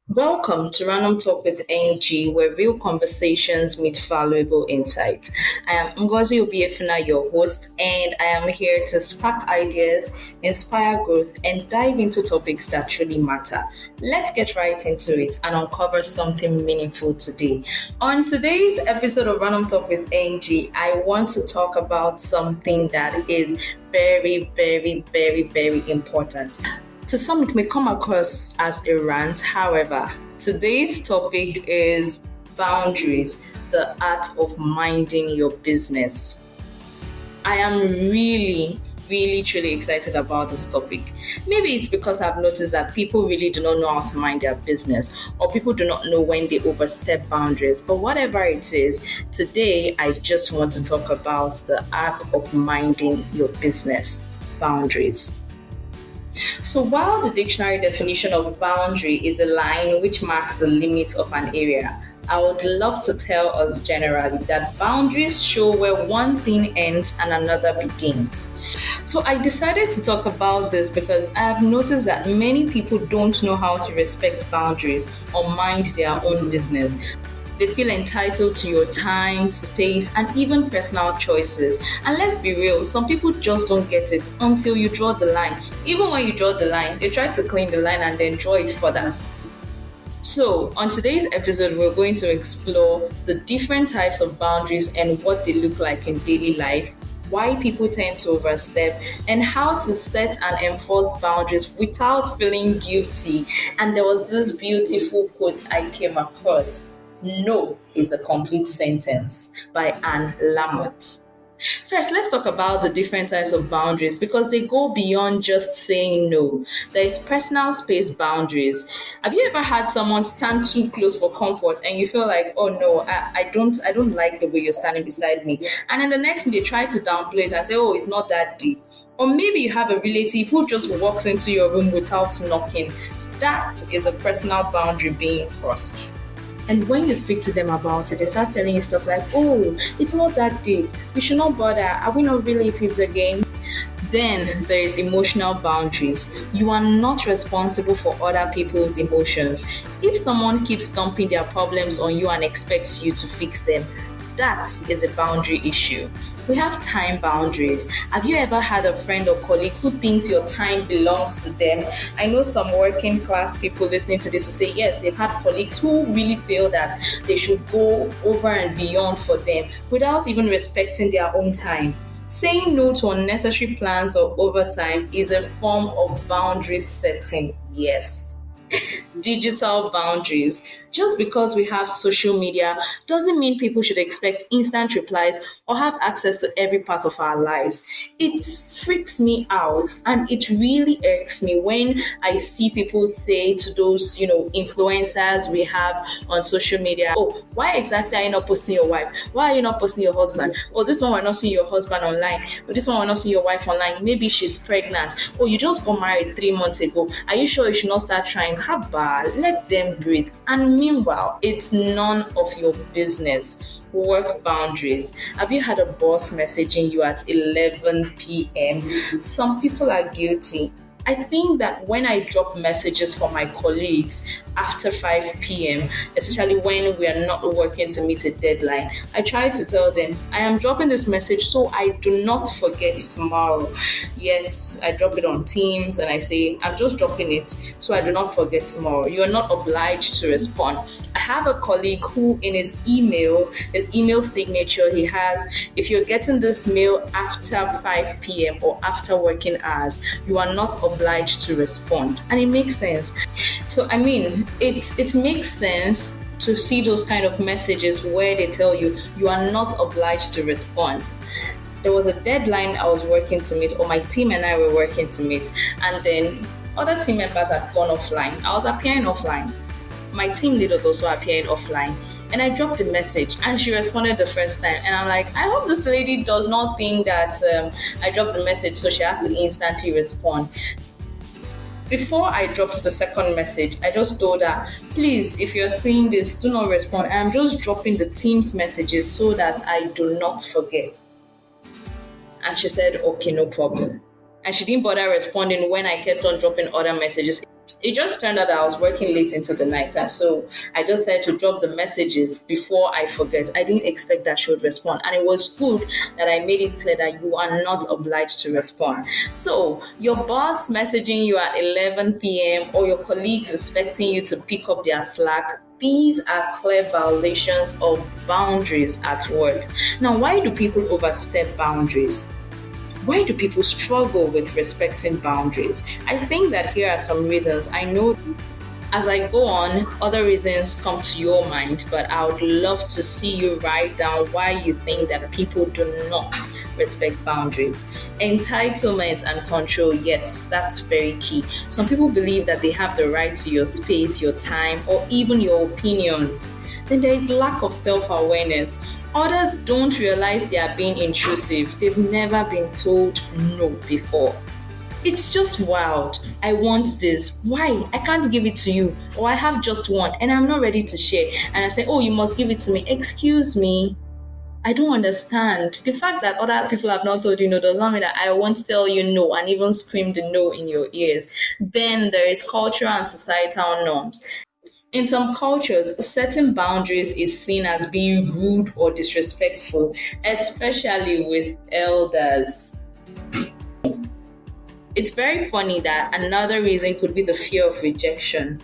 Welcome to Random Talk with NG, where real conversations meet valuable insight. I am Ngozi Obiefina, your host, and I am here to spark ideas, inspire growth, and dive into topics that truly matter. Let's get right into it and uncover something meaningful today. On today's episode of Random Talk with NG, I want to talk about something that is very important. To some, it may come across as a rant. However, today's topic is boundaries, the art of minding your business. I am truly excited about this topic. Maybe it's because I've noticed that people really do not know how to mind their business, or people do not know when they overstep boundaries. But whatever it is, today I just want to talk about the art of minding your business, boundaries. So, while the dictionary definition of boundary is a line which marks the limit of an area, I would love to tell us generally that boundaries show where one thing ends and another begins. So, I decided to talk about this because I have noticed that many people don't know how to respect boundaries or mind their own business. They feel entitled to your time, space, and even personal choices. And let's be real, some people just don't get it until you draw the line. Even when you draw the line, they try to clean the line and then draw it further. So, on today's episode, we're going to explore the different types of boundaries and what they look like in daily life, why people tend to overstep, and how to set and enforce boundaries without feeling guilty. And there was this beautiful quote I came across: "No is a complete sentence" by Anne Lamott. First, let's talk about the different types of boundaries because they go beyond just saying no. There is personal space boundaries. Have you ever had someone stand too close for comfort and you feel like, oh no, I don't like the way you're standing beside me. And then the next thing they try to downplay it and say, oh, it's not that deep. Or maybe you have a relative who just walks into your room without knocking. That is a personal boundary being crossed. And when you speak to them about it, they start telling you stuff like, oh, it's not that deep. We should not bother. Are we not relatives again? Then there is emotional boundaries. You are not responsible for other people's emotions. If someone keeps dumping their problems on you and expects you to fix them, that is a boundary issue. We have time boundaries. Have you ever had a friend or colleague who thinks your time belongs to them? I know some working class people listening to this will say, yes, they've had colleagues who really feel that they should go over and beyond for them without even respecting their own time. Saying no to unnecessary plans or overtime is a form of boundary setting. Yes. Digital boundaries. Just because we have social media doesn't mean people should expect instant replies or have access to every part of our lives. It freaks me out and it really irks me when I see people say to those, influencers we have on social media, oh, why exactly are you not posting your wife? Why are you not posting your husband? Oh, this one we're not seeing your husband online. Oh, this one we're not seeing your wife online. Maybe she's pregnant. Oh, you just got married 3 months ago. Are you sure you should not start trying? Haba, let them breathe. And meanwhile, it's none of your business. Work boundaries. Have you had a boss messaging you at 11 p.m.? Some people are guilty. I think that when I drop messages for my colleagues after 5 p.m., especially when we are not working to meet a deadline, I try to tell them, I am dropping this message so I do not forget tomorrow. Yes, I drop it on Teams and I say, I'm just dropping it so I do not forget tomorrow. You are not obliged to respond. I have a colleague who in his email signature, he has, if you're getting this mail after 5 p.m. or after working hours, you are not obliged to respond. And it makes sense. So, I mean, it makes sense to see those kind of messages where they tell you you are not obliged to respond. There was a deadline I was working to meet, or my team and I were working to meet, and then other team members had gone offline. I was appearing offline. My team lead was also appearing offline. And I dropped a message and she responded the first time. And I'm like, I hope this lady does not think that I dropped the message so she has to instantly respond. Before I dropped the second message, I just told her, please, if you're seeing this, do not respond. I'm just dropping the team's messages so that I do not forget. And she said, okay, no problem. And she didn't bother responding when I kept on dropping other messages. It just turned out that I was working late into the night, and so I just had to drop the messages before I forget. I didn't expect that she would respond, and it was good that I made it clear that you are not obliged to respond. So your boss messaging you at 11 p.m. or your colleagues expecting you to pick up their slack, these are clear violations of boundaries at work. Now, why do people overstep boundaries? Why do people struggle with respecting boundaries? I think that here are some reasons. I know as I go on, other reasons come to your mind, but I would love to see you write down why you think that people do not respect boundaries. Entitlement and control, yes, that's very key. Some people believe that they have the right to your space, your time, or even your opinions. Then there is lack of self-awareness. Others don't realize they are being intrusive. They've never been told no before. It's just wild. I want this. Why? I can't give it to you. Or I have just one and I'm not ready to share. And I say, oh, you must give it to me. Excuse me. I don't understand. The fact that other people have not told you no does not mean that I won't tell you no and even scream the no in your ears. Then there is cultural and societal norms. In some cultures, setting boundaries is seen as being rude or disrespectful, especially with elders. It's very funny that another reason could be the fear of rejection.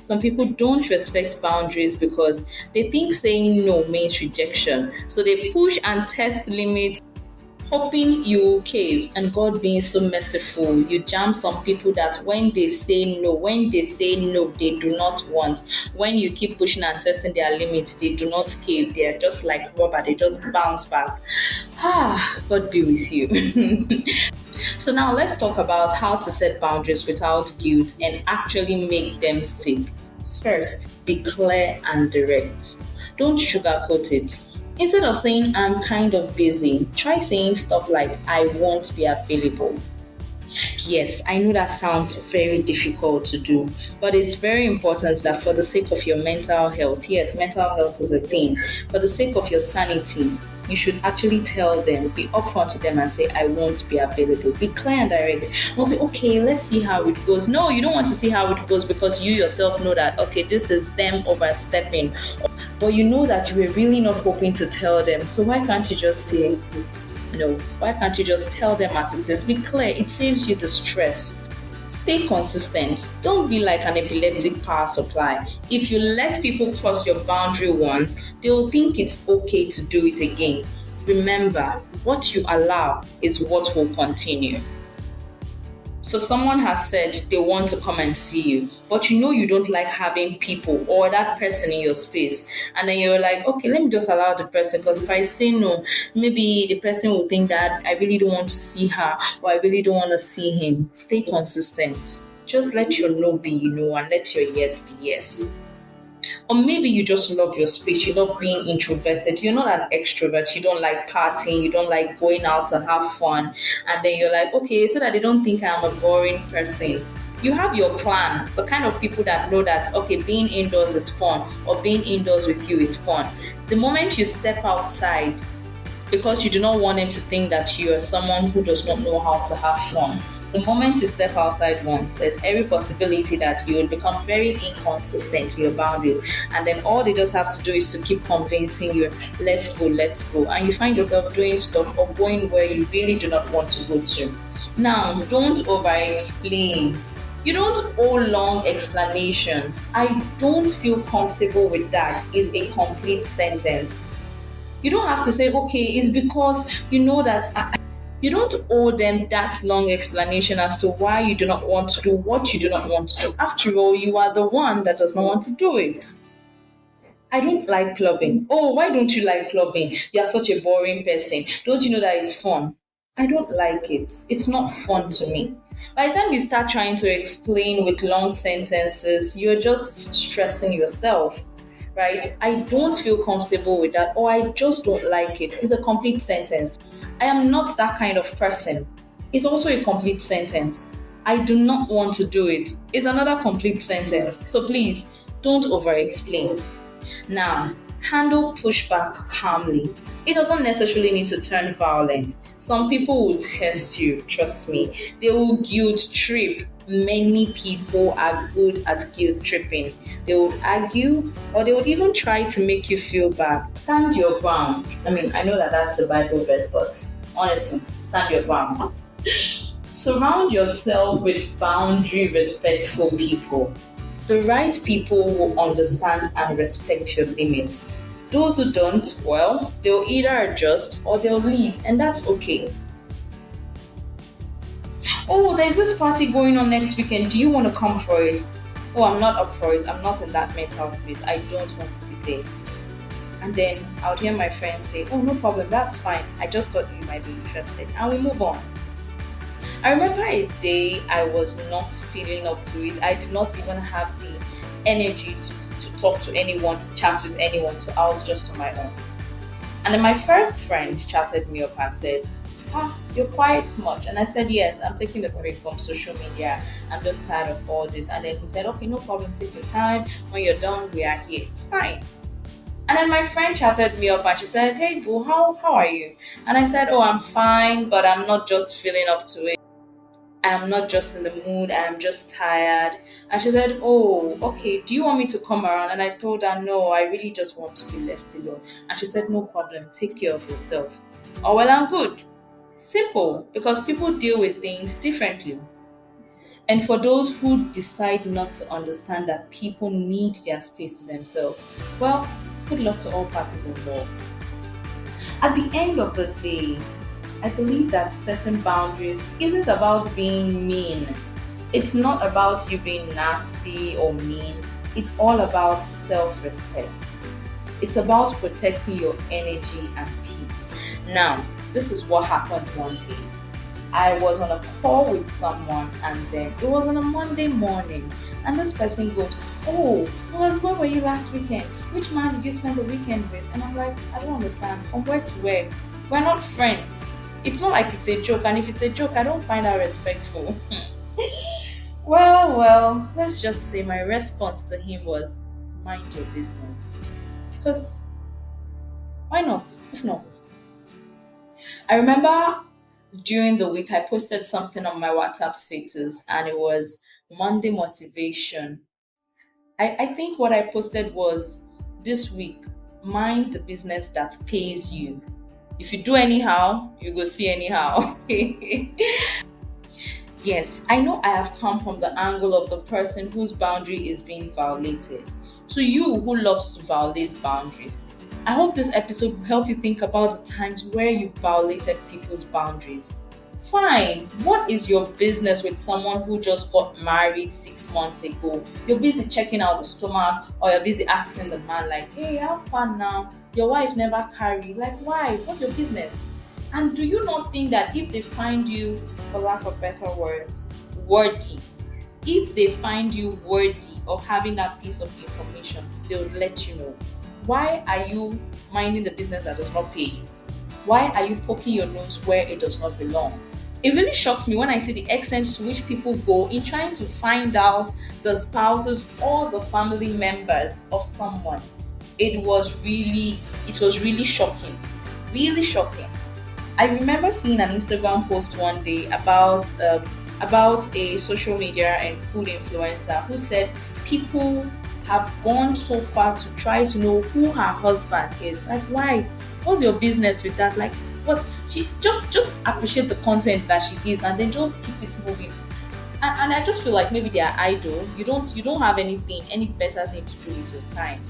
Some people don't respect boundaries because they think saying no means rejection. So they push and test limits, hoping you will cave. And God being so merciful, you jam some people that when they say no, they do not want. When you keep pushing and testing their limits, they do not cave. They are just like rubber, they just bounce back. God be with you. So now let's talk about how to set boundaries without guilt and actually make them stick. First, be clear and direct. Don't sugarcoat it. Instead of saying I'm kind of busy, try saying stuff like I won't be available. Yes, I know that sounds very difficult to do, but it's very important that for the sake of your mental health, yes, mental health is a thing, for the sake of your sanity, you should actually tell them, be upfront to them and say, I won't be available. Be clear and direct. Don't say, okay, let's see how it goes. No, you don't want to see how it goes because you yourself know that, okay, this is them overstepping. But you know that you were really not hoping to tell them. So why can't you just say, why can't you just tell them as it is? Be clear. It saves you the stress. Stay consistent. Don't be like an epileptic power supply. If you let people cross your boundary once, they'll think it's okay to do it again. Remember, what you allow is what will continue. So someone has said they want to come and see you, but you know you don't like having people or that person in your space. And then you're like, okay, let me just allow the person, because if I say no, maybe the person will think that I really don't want to see her or I really don't want to see him. Stay consistent. Just let your no be no and let your yes be yes. Or maybe you just love your space, you love being introverted, you're not an extrovert, you don't like partying, you don't like going out to have fun, and then you're like, okay, so that they don't think I'm a boring person. You have your plan, the kind of people that know that, okay, being indoors is fun, or being indoors with you is fun. The moment you step outside, because you do not want them to think that you are someone who does not know how to have fun, the moment you step outside once, there's every possibility that you will become very inconsistent to your boundaries. And then all they just have to do is to keep convincing you, let's go. And you find yourself doing stuff or going where you really do not want to go to. Now, don't over-explain. You don't owe long explanations. I don't feel comfortable with that is a complete sentence. You don't have to say, okay, it's because you know that you don't owe them that long explanation as to why you do not want to do what you do not want to do. After all, you are the one that does not want to do it. I don't like clubbing. Oh, why don't you like clubbing? You are such a boring person. Don't you know that it's fun? I don't like it. It's not fun to me. By the time you start trying to explain with long sentences, you're just stressing yourself. Right? I don't feel comfortable with that, or I just don't like it. It's a complete sentence. I am not that kind of person. It's also a complete sentence. I do not want to do it. It's another complete sentence. So please, don't over-explain. Now, handle pushback calmly. It doesn't necessarily need to turn violent. Some people will test you, trust me. They will guilt trip. many people are good at guilt tripping. They would argue or they would even try to make you feel bad. Stand your ground. I mean, I know that that's a Bible verse, but honestly, stand your ground. Surround yourself with boundary respectful people. The right people will understand and respect your limits. Those who don't, well, they'll either adjust or they'll leave, and that's okay. Oh, there's this party going on next weekend. Do you want to come for it? Oh, I'm not up for it. I'm not in that mental space. I don't want to be there. And then I would hear my friends say, oh, no problem, that's fine. I just thought you might be interested. And we move on. I remember a day I was not feeling up to it. I did not even have the energy to talk to anyone, to chat with anyone. So I was just on my own. And then my first friend chatted me up and said, you're quiet much. And I said, yes, I'm taking a break from social media. I'm just tired of all this. And then he said, okay, no problem, take your time. When you're done, we are here. Fine. And then my friend chatted me up and she said, hey boo, how are you? And I said, oh, I'm fine, but I'm not just feeling up to it. I'm not just in the mood, I'm just tired. And she said, oh, okay, do you want me to come around? And I told her, no, I really just want to be left alone. And she said, no problem, take care of yourself. Oh, well, I'm good. Simple, because people deal with things differently. And for those who decide not to understand that people need their space to themselves, well, good luck to all parties involved. At the end of the day, I believe that setting boundaries isn't about being mean. It's not about you being nasty or mean. It's all about self-respect. It's about protecting your energy and peace. Now, this is what happened one day. I was on a call with someone and then it was on a Monday morning and this person goes, oh, where were you last weekend? Which man did you spend the weekend with? And I'm like, I don't understand. From where to where? We're not friends. It's not like it's a joke, and if it's a joke, I don't find that respectful. Well, let's just say my response to him was, mind your business. Because why not? If not. I remember during the week I posted something on my WhatsApp status and it was Monday motivation. I think what I posted was this week, mind the business that pays you. If you do anyhow, you go see anyhow. Yes, I know I have come from the angle of the person whose boundary is being violated. To you who loves to violate boundaries, I hope this episode will help you think about the times where you violated people's boundaries. Fine, what is your business with someone who just got married 6 months ago? You're busy checking out the stomach or you're busy asking the man like, hey, how far now? Your wife never carried. Like, why? What's your business? And do you not think that if they find you, for lack of better words, worthy, if they find you worthy of having that piece of information, they'll let you know. Why are you minding the business that does not pay you? Why are you poking your nose where it does not belong? It really shocks me when I see the extent to which people go in trying to find out the spouses or the family members of someone. It was really shocking. Really shocking. I remember seeing an Instagram post one day about a social media and food influencer who said people have gone so far to try to know who her husband is. Like, why? What's your business with that? Like, what? She just appreciate the content that she gives and then just keep it moving. And I just feel like maybe they are idle. You don't have any better thing to do with your time.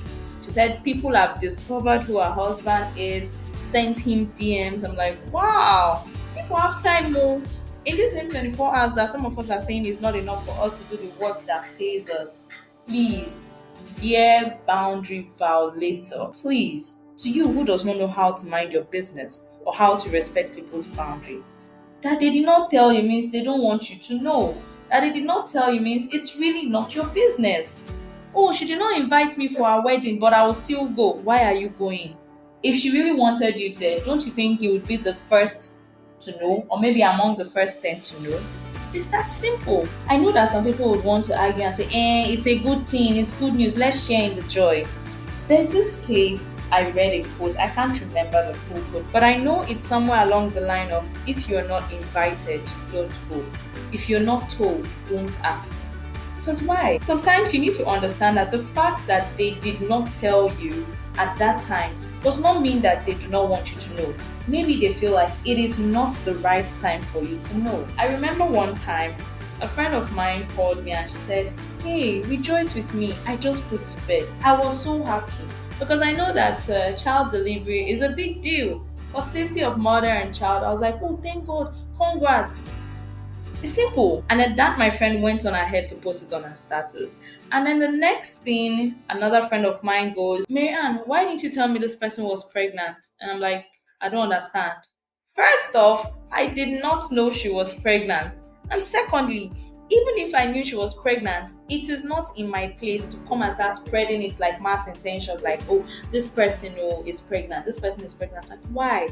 She said people have discovered who her husband is, sent him DMs. I'm like, wow, people have time more. In this same 24 hours that some of us are saying is not enough for us to do the work that pays us. Please, dear boundary violator, please, to you who does not know how to mind your business or how to respect people's boundaries, that they did not tell you means they don't want you to know. That they did not tell you means it's really not your business. Oh, she did not invite me for our wedding, but I will still go. Why are you going? If she really wanted you there, don't you think you would be the first to know, or maybe among the first 10 to know? It's that simple. I know that some people would want to argue and say, it's a good thing, it's good news, let's share in the joy. There's this case I read a quote, I can't remember the full quote, but I know it's somewhere along the line of, if you're not invited, don't go. If you're not told, don't ask. Because why? Sometimes you need to understand that the fact that they did not tell you at that time does not mean that they do not want you to know. Maybe they feel like it is not the right time for you to know. I remember one time a friend of mine called me and she said, "Hey, rejoice with me. I just put to bed." I was so happy because I know that child delivery is a big deal for safety of mother and child. I was like, "Oh, thank God, congrats." It's simple. And at that, my friend went on ahead to post it on her status. And then the next thing, another friend of mine goes, "Marianne, why didn't you tell me this person was pregnant?" And I'm like, "I don't understand." First off, I did not know she was pregnant. And secondly, even if I knew she was pregnant, it is not in my place to come and start spreading it like mass intentions, like, "Oh, this person is pregnant, this person is pregnant." Like, why?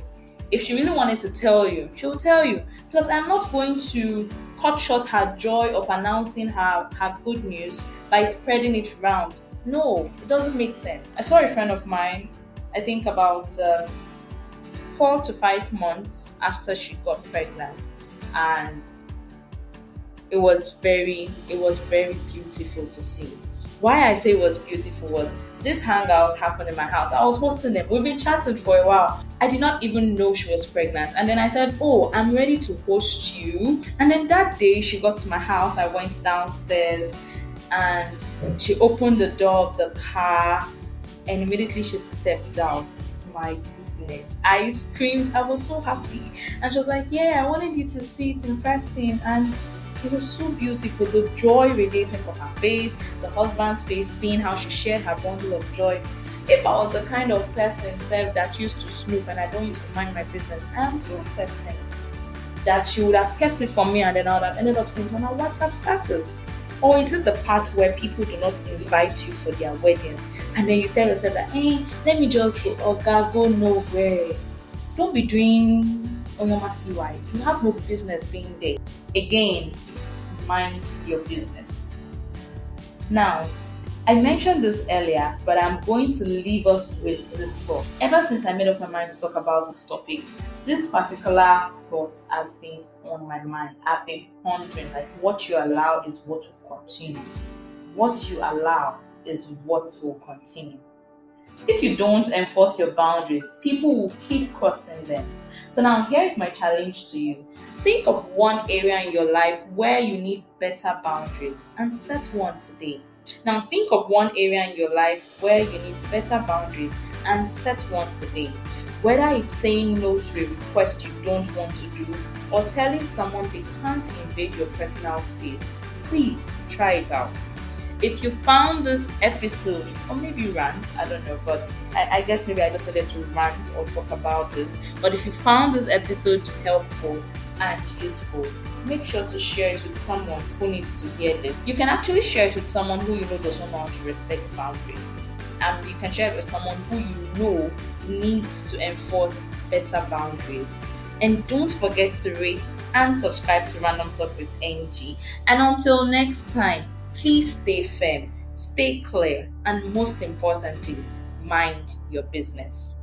If she really wanted to tell you, she will tell you. Because I'm not going to cut short her joy of announcing her good news by spreading it around. No, it doesn't make sense. I saw a friend of mine, I think about 4 to 5 months after she got pregnant, and it was very beautiful to see. Why I say it was beautiful was this hangout happened in my house. I was hosting them. We've been chatting for a while. I did not even know she was pregnant. And then I said, "Oh, I'm ready to host you." And then that day she got to my house. I went downstairs and she opened the door of the car and immediately she stepped out. My goodness. I screamed. I was so happy. And she was like, "Yeah, I wanted you to see it in person." And it was so beautiful. The joy radiating from her face, the husband's face, seeing how she shared her bundle of joy. If I was the kind of person Sef, that used to snoop and I don't used to mind my business, I am so certain that she would have kept it from me and then I would have ended up seeing it on her WhatsApp status. Or is it the part where people do not invite you for their weddings and then you tell yourself that, "Hey, let me just go, oh God, go nowhere." Don't be doing Onyomasiwai. You have no business being there. Again, mind your business. Now, I mentioned this earlier, but I'm going to leave us with this thought. Ever since I made up my mind to talk about this topic, this particular thought has been on my mind. I've been pondering, like, what you allow is what will continue. What you allow is what will continue. If you don't enforce your boundaries, people will keep crossing them. So now here's my challenge to you. Think of one area in your life where you need better boundaries and set one today. Now think of one area in your life where you need better boundaries and set one today. Whether it's saying no to a request you don't want to do or telling someone they can't invade your personal space, please try it out. If you found this episode, or maybe rant, I don't know, but I guess maybe I just wanted to rant or talk about this. But if you found this episode helpful and useful, make sure to share it with someone who needs to hear this. You can actually share it with someone who you know does not know how to respect boundaries. And you can share it with someone who you know needs to enforce better boundaries. And don't forget to rate and subscribe to Random Talk with NG. And until next time, please stay firm, stay clear, and most importantly, mind your business.